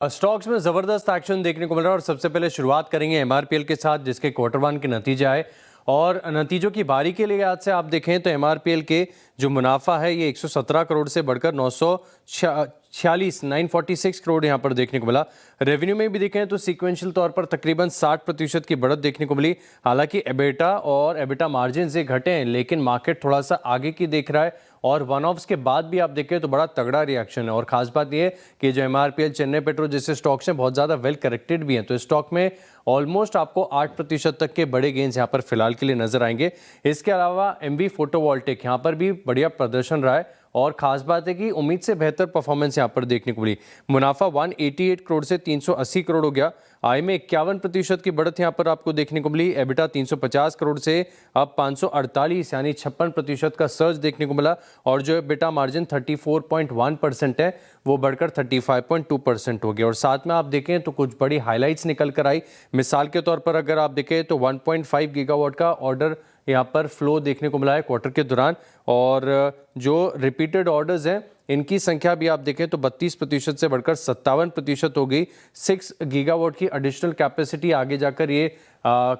Stocks में जबरदस्त action देखने को मिल रहा है और सबसे पहले शुरुआत करेंगे एमआरपीएल के साथ, जिसके क्वार्टर वन के नतीजे आए और नतीजों की बारी के लिए आज से आप देखें तो एमआरपीएल के जो मुनाफा है ये 117 करोड़ से बढ़कर 946 करोड़ यहां पर देखने को मिला। रेवेन्यू में भी देखें तो सीक्वेंशियल तौर पर तकरीबन 60% की बढ़त देखने को मिली। हालांकि एबिटा और एबिटा मार्जिन से घटे हैं, लेकिन मार्केट थोड़ा सा आगे की देख रहा है और वन ऑफ्स के बाद भी आप देखें तो बड़ा तगड़ा रिएक्शन है। और खास बात यह कि जो एमआरपीएल, चेन्नई पेट्रो जैसे स्टॉक्स हैं बहुत ज़्यादा वेल करेक्टेड भी हैं, तो स्टॉक में ऑलमोस्ट आपको 8% तक के बड़े गेंस यहाँ पर फिलहाल के लिए नजर आएंगे। इसके अलावा एमवी फोटोवोल्टिक यहाँ पर भी बढ़िया प्रदर्शन रहा है और खास बात है कि उम्मीद से बेहतर परफॉर्मेंस यहां पर देखने को मिली। मुनाफा 188 करोड़ से 380 करोड़ हो गया। आय में 51% की बढ़त यहां पर आपको देखने को मिली। एबिटा 350 करोड़ से अब 548 यानी 56% का सर्ज देखने को मिला और जो एबिटा मार्जिन 34.1% है वो बढ़कर 35.2% हो गया। और साथ में आप देखें तो कुछ बड़ी हाईलाइट्स निकल कर आई। मिसाल के तौर पर अगर आप देखें तो 1.5 गीगावाट का ऑर्डर यहाँ पर फ्लो देखने को मिला है क्वार्टर के दौरान और जो रिपीटेड ऑर्डर्स हैं इनकी संख्या भी आप देखें तो 32% से बढ़कर 57% हो गई। 6 गीगावाट की एडिशनल कैपेसिटी आगे जाकर ये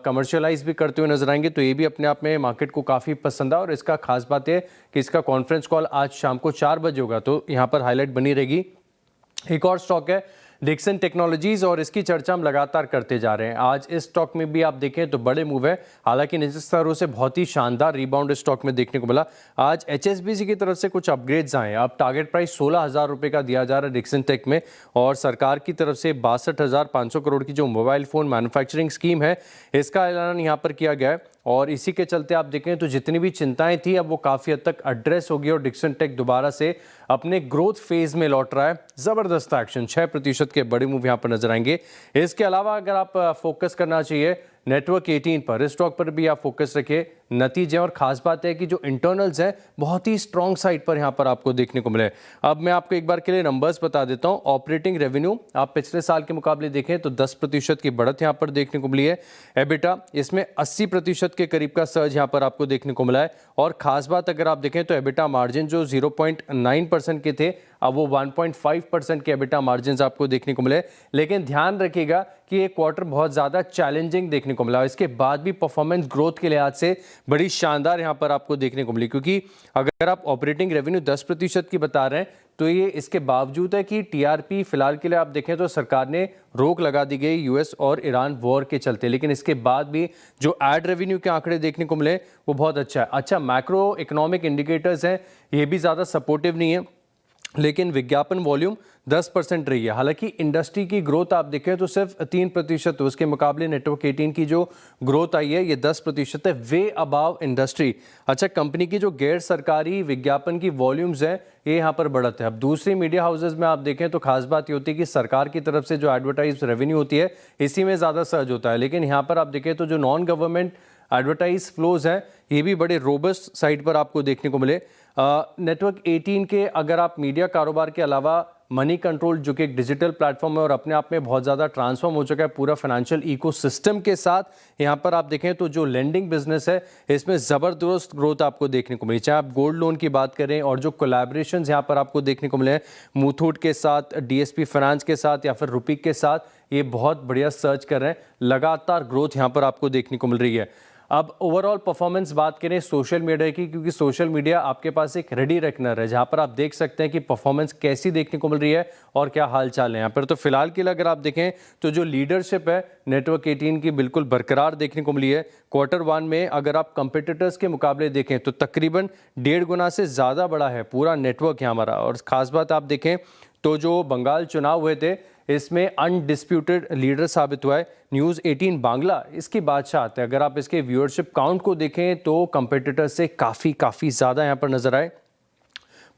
कमर्शियलाइज भी करते हुए नजर आएंगे, तो ये भी अपने आप में मार्केट को काफ़ी पसंद है। और इसका खास बात है कि इसका कॉन्फ्रेंस कॉल आज शाम को 4 बजे होगा, तो यहाँ पर हाईलाइट बनी रहेगी। एक और स्टॉक है डिक्सन टेक्नोलॉजीज और इसकी चर्चा हम लगातार करते जा रहे हैं। आज इस स्टॉक में भी आप देखें तो बड़े मूव है, हालांकि निजी स्तरों से बहुत ही शानदार रिबाउंड स्टॉक में देखने को मिला। आज एचएसबीसी की तरफ से कुछ अपग्रेड्स आए। अब टारगेट प्राइस 16,000 रुपये का दिया जा रहा है डिक्सन टेक में और सरकार की तरफ से 62,500 करोड़ की जो मोबाइल फोन मैन्युफैक्चरिंग स्कीम है इसका ऐलान यहाँ पर किया गया है और इसी के चलते आप देखें तो जितनी भी चिंताएं थी अब वो काफ़ी हद तक एड्रेस होगी और डिक्सन टेक दोबारा से अपने ग्रोथ फेज में लौट रहा है। जबरदस्त एक्शन, 6% के बड़े मूव यहाँ पर नजर आएंगे। इसके अलावा अगर आप फोकस करना चाहिए नेटवर्क 18 पर, इस स्टॉक पर भी आप फोकस रखिए। नतीजे और खास बात है कि जो इंटरनल्स हैं बहुत ही स्ट्रॉन्ग साइड पर यहाँ पर आपको देखने को मिले। अब मैं आपको एक बार के लिए नंबर्स बता देता हूँ। ऑपरेटिंग रेवेन्यू आप पिछले साल के मुकाबले देखें तो 10% की बढ़त यहाँ पर देखने को मिली है। एबिटा इसमें 80% के करीब का सर्ज यहाँ पर आपको देखने को मिला है और खास बात अगर आप देखें तो एबिटा मार्जिन जो 0.9% के थे अब वो 1.5% के एबिटा मार्जिन आपको देखने को मिले। लेकिन ध्यान रखिएगा कि ये क्वार्टर बहुत ज़्यादा चैलेंजिंग देखने को मिला। इसके बाद भी परफॉर्मेंस ग्रोथ के लिहाज से बड़ी शानदार यहाँ पर आपको देखने को मिली, क्योंकि अगर आप ऑपरेटिंग रेवेन्यू 10% की बता रहे हैं तो ये इसके बावजूद है कि टीआरपी फिलहाल के लिए आप देखें तो सरकार ने रोक लगा दी गई यूएस और ईरान वॉर के चलते, लेकिन इसके बाद भी जो एड रेवेन्यू के आंकड़े देखने को मिले वो बहुत अच्छा है। अच्छा, मैक्रो इकोनॉमिक इंडिकेटर्स हैं ये भी ज़्यादा सपोर्टिव नहीं है, लेकिन विज्ञापन वॉल्यूम 10% रही है। हालांकि इंडस्ट्री की ग्रोथ आप देखें तो सिर्फ 3%, उसके मुकाबले नेटवर्क 18 की जो ग्रोथ आई है ये 10% है, वे अबाव इंडस्ट्री। अच्छा, कंपनी की जो गैर सरकारी विज्ञापन की वॉल्यूम्स हैं ये यहाँ पर बढ़त है। अब दूसरी मीडिया हाउसेज में आप देखें तो खास बात ये होती है कि सरकार की तरफ से जो एडवर्टाइज रेवेन्यू होती है इसी में ज़्यादा सर्ज होता है, लेकिन यहाँ पर आप देखें तो जो नॉन गवर्नमेंट एडवर्टाइज फ्लोज हैं ये भी बड़े रोबस्ट साइड पर आपको देखने को मिले। नेटवर्क 18 के अगर आप मीडिया कारोबार के अलावा मनी कंट्रोल जो कि एक डिजिटल प्लेटफॉर्म है और अपने आप में बहुत ज़्यादा ट्रांसफॉर्म हो चुका है पूरा फाइनेंशियल इकोसिस्टम के साथ, यहाँ पर आप देखें तो जो लेंडिंग बिजनेस है इसमें ज़बरदस्त ग्रोथ आपको देखने को मिली। चाहे आप गोल्ड लोन की बात करें और जो कोलैबोरेशंस यहाँ पर आपको देखने को मिले हैं मुथूट के साथ, डीएसपी फाइनेंस के साथ या फिर रुपीक के साथ, ये बहुत बढ़िया सर्च कर रहे हैं। लगातार ग्रोथ यहाँ पर आपको देखने को मिल रही है। अब ओवरऑल परफॉर्मेंस बात करें सोशल मीडिया की, क्योंकि सोशल मीडिया आपके पास एक रेडी रेकनर है जहां पर आप देख सकते हैं कि परफॉर्मेंस कैसी देखने को मिल रही है और क्या हाल चाल है यहाँ पर। तो फिलहाल के लिए अगर आप देखें तो जो लीडरशिप है नेटवर्क 18 की बिल्कुल बरकरार देखने को मिली है। क्वार्टर वन में अगर आप कंपिटिटर्स के मुकाबले देखें तो तकरीबन 1.5 गुना से ज़्यादा बड़ा है पूरा नेटवर्क यहाँ हमारा। और ख़ास बात आप देखें तो जो बंगाल चुनाव हुए थे इसमें अनडिस्प्यूटेड लीडर साबित हुआ है न्यूज़ 18 बांग्ला, इसकी बादशाह है। अगर आप इसके व्यूअरशिप काउंट को देखें तो कंपेटिटर से काफ़ी ज़्यादा यहाँ पर नजर आए।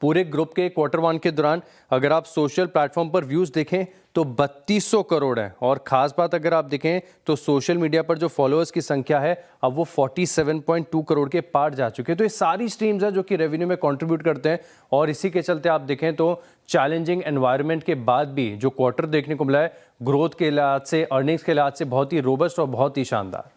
पूरे ग्रुप के क्वार्टर वन के दौरान अगर आप सोशल प्लेटफॉर्म पर व्यूज़ देखें तो 3200 करोड़ है और ख़ास बात अगर आप देखें तो सोशल मीडिया पर जो फॉलोअर्स की संख्या है अब वो 47.2 करोड़ के पार जा चुके हैं। तो ये सारी स्ट्रीम्स हैं जो कि रेवेन्यू में कंट्रीब्यूट करते हैं और इसी के चलते आप देखें तो चैलेंजिंग एनवायरनमेंट के बाद भी जो क्वार्टर देखने को मिला है ग्रोथ के लिहाज से, अर्निंग्स के लिहाज से बहुत ही रोबस्ट और बहुत ही शानदार।